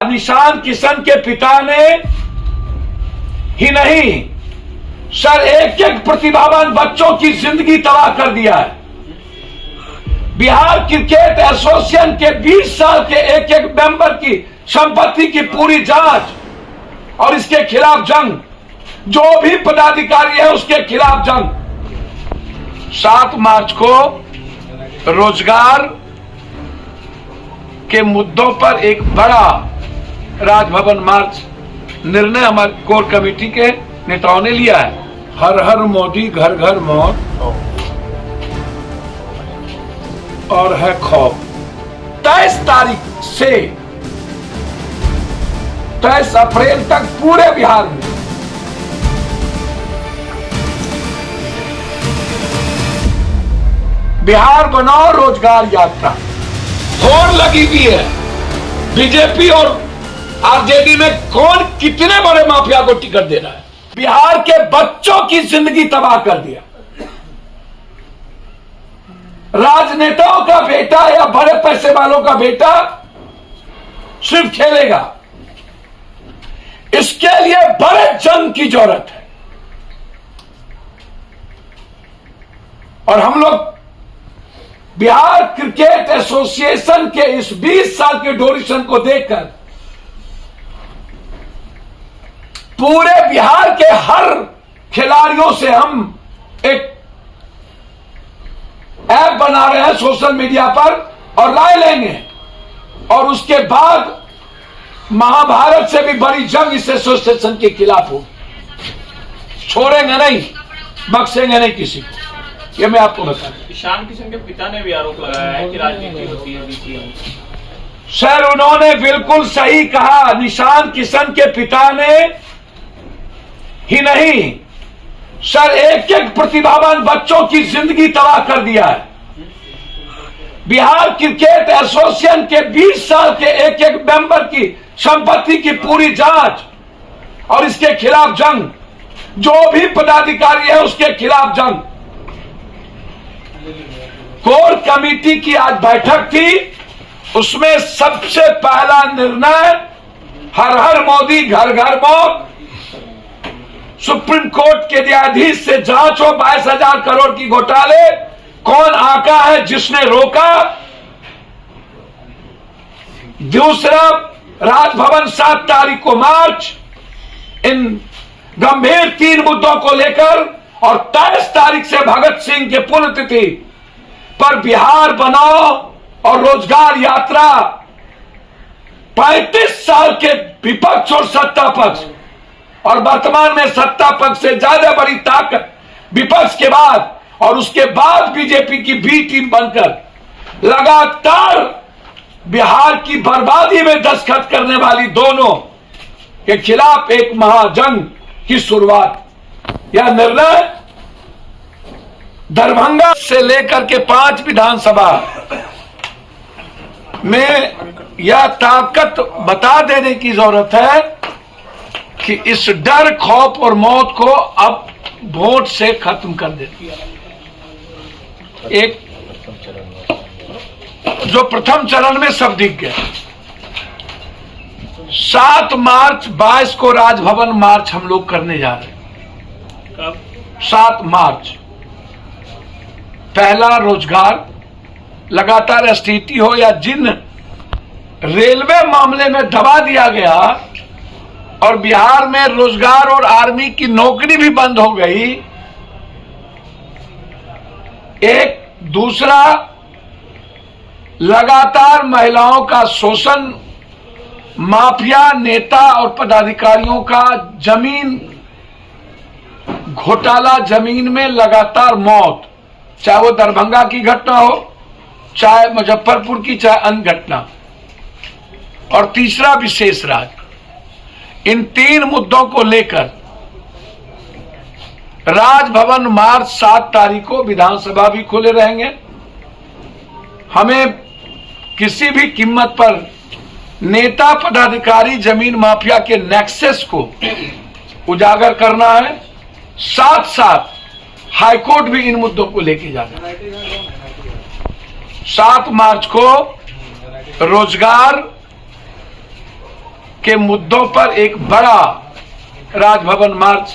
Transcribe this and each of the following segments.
निशान किशन के पिता ने ही नहीं सर एक एक प्रतिभावान बच्चों की जिंदगी तबाह कर दिया है। बिहार क्रिकेट एसोसिएशन के 20 साल के एक एक मेंबर की संपत्ति की पूरी जांच और इसके खिलाफ जंग, जो भी पदाधिकारी है उसके खिलाफ जंग। 7 मार्च को रोजगार के मुद्दों पर एक बड़ा राजभवन मार्च निर्णय हमारे कोर कमेटी के नेताओं ने लिया है। हर हर मोदी, घर घर मौत और है खौफ। 23 तारीख से 23 अप्रैल तक पूरे बिहार में बिहार बनाओ रोजगार यात्रा होड़ लगी हुई है। बीजेपी और आरजेडी में कौन कितने बड़े माफिया को टिकट दे रहा है। बिहार के बच्चों की जिंदगी तबाह कर दिया। राजनेताओं का बेटा या बड़े पैसे वालों का बेटा सिर्फ खेलेगा, इसके लिए बड़े जंग की जरूरत है। और हम लोग बिहार क्रिकेट एसोसिएशन के इस 20 साल के ड्यूरेशन को देखकर पूरे बिहार के हर खिलाड़ियों से हम एक ऐप बना रहे हैं सोशल मीडिया पर और राय लेंगे, और उसके बाद महाभारत से भी बड़ी जंग इस एसोसिएशन के खिलाफ होगी। छोड़ेंगे नहीं, बख्शेंगे नहीं किसी को। ये मैं आपको बता दूं। निशान किशन के पिता ने भी आरोप लगाया है कि राजनीति होती है बीसीसीआई। सर उन्होंने बिल्कुल सही कहा। निशान किशन के पिता ने ही नहीं सर एक एक प्रतिभावान बच्चों की जिंदगी तबाह कर दिया है। बिहार क्रिकेट एसोसिएशन के 20 साल के एक एक मेंबर की संपत्ति की पूरी जांच और इसके खिलाफ जंग, जो भी पदाधिकारी है उसके खिलाफ जंग। कोर कमेटी की आज बैठक थी, उसमें सबसे पहला निर्णय हर हर मोदी, घर घर मौत, सुप्रीम कोर्ट के न्यायाधीश से जांच हो 22,000 करोड़ की घोटाले, कौन आका है जिसने रोका। दूसरा, राजभवन 7 तारीख को मार्च, इन गंभीर 3 मुद्दों को लेकर, और 23 तारीख से भगत सिंह के पुण्यतिथि पर बिहार बनाओ और रोजगार यात्रा। 35 साल के विपक्ष और सत्ता पक्ष, और वर्तमान में सत्ता पक्ष से ज्यादा बड़ी ताकत विपक्ष के बाद और उसके बाद बीजेपी की बी टीम बनकर लगातार बिहार की बर्बादी में दस्तखत करने वाली दोनों के खिलाफ एक महाजंग की शुरुआत। यह निर्णय दरभंगा से लेकर के 5 विधानसभा में यह ताकत बता देने की जरूरत है कि इस डर, खौफ और मौत को अब वोट से खत्म कर देती है। एक जो प्रथम चरण में सब दिख गया। 7 मार्च 22 को राजभवन मार्च हम लोग करने जा रहे हैं। 7 मार्च पहला रोजगार, लगातार स्थिति हो या जिन रेलवे मामले में दबा दिया गया और बिहार में रोजगार और आर्मी की नौकरी भी बंद हो गई। एक दूसरा, लगातार महिलाओं का शोषण, माफिया नेता और पदाधिकारियों का जमीन घोटाला, जमीन में लगातार मौत, चाहे वो दरभंगा की घटना हो, चाहे मुजफ्फरपुर की, चाहे अन्य घटना। और तीसरा, विशेष राज्य। इन 3 मुद्दों को लेकर राजभवन मार्च 7 तारीख को, विधानसभा भी खुले रहेंगे। हमें किसी भी कीमत पर नेता पदाधिकारी जमीन माफिया के नेक्सस को उजागर करना है। साथ साथ हाईकोर्ट भी इन मुद्दों को लेके जाना है। 7 मार्च को रोजगार के मुद्दों पर एक बड़ा राजभवन मार्च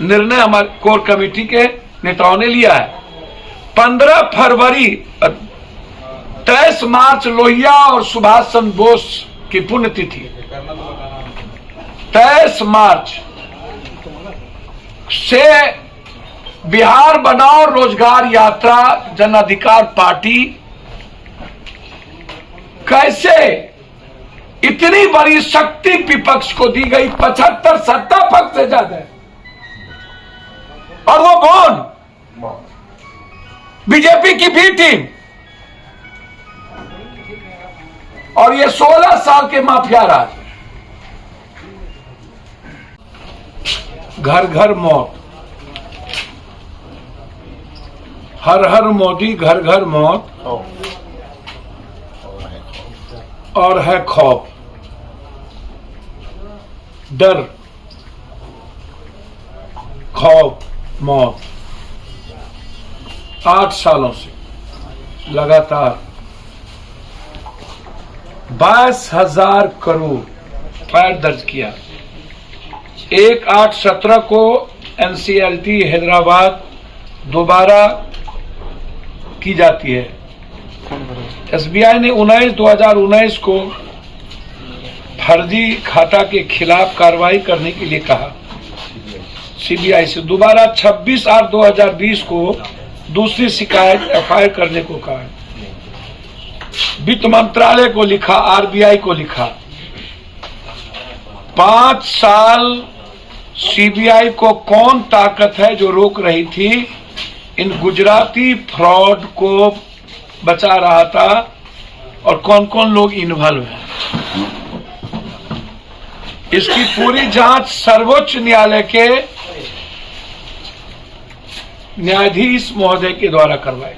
निर्णय हमारे कोर कमेटी के नेताओं ने लिया है। 15 फरवरी 23 मार्च लोहिया और सुभाष चंद्र बोस की पुण्यतिथि। 23 मार्च से बिहार बनाओ रोजगार यात्रा जन अधिकार पार्टी कैसे इतनी बड़ी शक्ति विपक्ष को दी गई, 75 सत्ता पक्ष से ज्यादा, और वो कौन? बीजेपी की बी टीम और ये 16 साल के माफिया राज। घर घर मौत, हर हर मोदी, घर घर मौत और है खौफ, डर, खौफ, मौत। 8 सालों से लगातार 22,000 करोड़ फायर दर्ज किया। 1/8/17 को एनसीएलटी हैदराबाद दोबारा की जाती है। एसबीआई ने 2019 को फर्जी खाता के खिलाफ कार्रवाई करने के लिए कहा। सीबीआई से दोबारा 26/8/2020 को दूसरी शिकायत एफआईआर करने को कहा। वित्त मंत्रालय को लिखा, आरबीआई को लिखा। 5 साल सीबीआई को कौन ताकत है जो रोक रही थी? इन गुजराती फ्रॉड को बचा रहा था और कौन कौन लोग इन्वॉल्व हैं, इसकी पूरी जांच सर्वोच्च न्यायालय के न्यायाधीश महोदय के द्वारा करवाई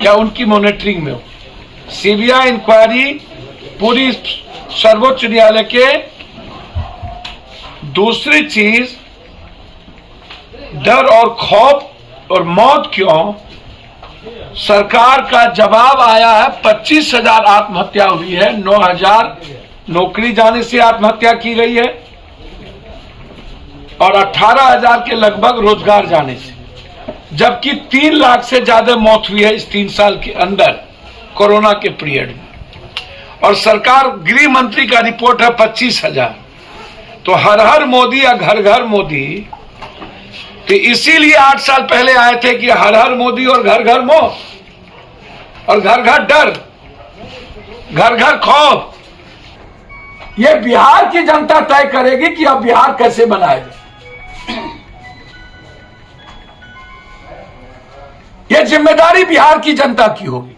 या उनकी मॉनिटरिंग में हो। सीबीआई इंक्वायरी पूरी सर्वोच्च न्यायालय के। दूसरी चीज, डर और खौफ और मौत क्यों? सरकार का जवाब आया है। 25,000 आत्महत्या हुई है, 9,000 नौकरी जाने से आत्महत्या की गई है और 18,000 के लगभग रोजगार जाने से, जबकि 3 लाख से ज्यादा मौत हुई है इस 3 साल के अंदर कोरोना के पीरियड में। और सरकार गृह मंत्री का रिपोर्ट है 25,000। तो हर हर मोदी या घर घर मोदी, तो इसीलिए 8 साल पहले आए थे कि हर हर मोदी और घर घर मौत और घर घर डर, घर घर खौफ। ये बिहार की जनता तय करेगी कि अब बिहार कैसे बनाएगा। ये जिम्मेदारी बिहार की जनता की होगी।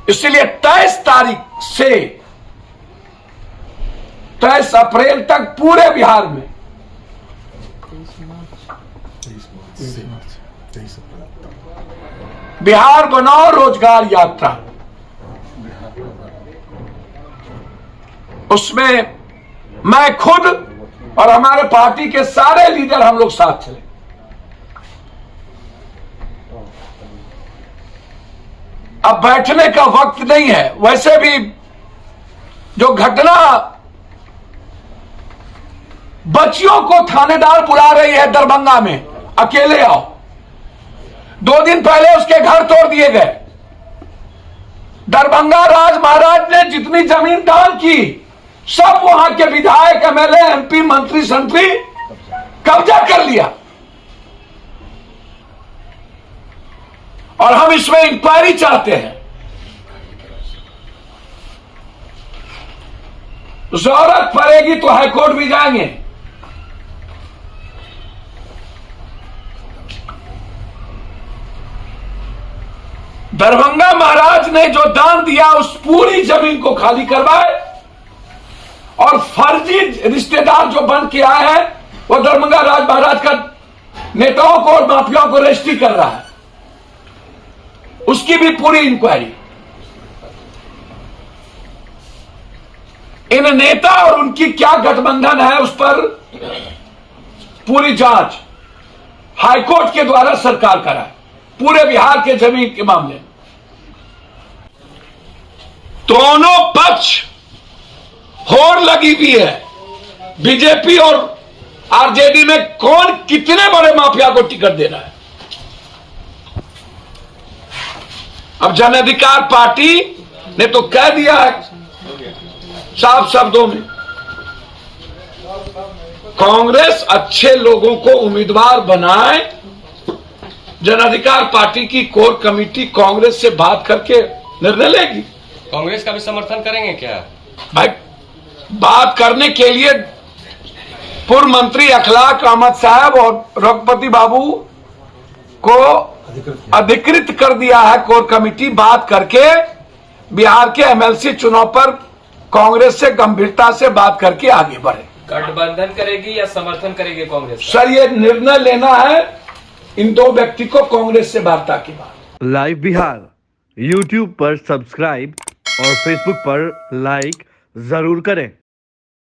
इसलिए 23 तारीख से 23 अप्रैल तक पूरे बिहार में बिहार बनाओ रोजगार यात्रा, उसमें मैं खुद और हमारे पार्टी के सारे लीडर हम लोग साथ चले। अब बैठने का वक्त नहीं है। वैसे भी जो घटना, बच्चियों को थानेदार बुला रही है दरभंगा में, अकेले आओ। 2 दिन पहले उसके घर तोड़ दिए गए। दरभंगा राज महाराज ने जितनी जमीन दान की, सब वहां के विधायक, एमएलए, एमपी, मंत्री संत्री कब्जा कर लिया। और हम इसमें इंक्वायरी चाहते हैं। जरूरत पड़ेगी तो हाईकोर्ट भी जाएंगे। दरभंगा महाराज ने जो दान दिया उस पूरी जमीन को खाली करवाए और फर्जी रिश्तेदार जो बन के आए हैं वो दरभंगा राज महाराज का नेताओं को और माफियाओं को रजिस्ट्री कर रहा है, उसकी भी पूरी इंक्वायरी। इन नेता और उनकी क्या गठबंधन है उस पर पूरी जांच हाईकोर्ट के द्वारा सरकार कराए, पूरे बिहार के जमीन के मामले में। दोनों पक्ष लगी हुई है। बीजेपी और आरजेडी में कौन कितने बड़े माफिया को टिकट दे रहा है। अब जन अधिकार पार्टी ने तो कह दिया है साफ शब्दों में, कांग्रेस अच्छे लोगों को उम्मीदवार बनाए। जन अधिकार पार्टी की कोर कमेटी कांग्रेस से बात करके निर्णय लेगी। कांग्रेस का भी समर्थन करेंगे क्या? भाई, बात करने के लिए पूर्व मंत्री अखलाक अहमद साहब और रघुपति बाबू को अधिकृत कर दिया है कोर कमेटी। बात करके बिहार के एमएलसी चुनाव पर कांग्रेस से गंभीरता से बात करके आगे बढ़े। गठबंधन करेगी या समर्थन करेगी कांग्रेस? सर, ये निर्णय लेना है इन दो व्यक्ति को कांग्रेस से वार्ता के बाद। लाइव बिहार YouTube पर सब्सक्राइब और Facebook पर लाइक जरूर करें।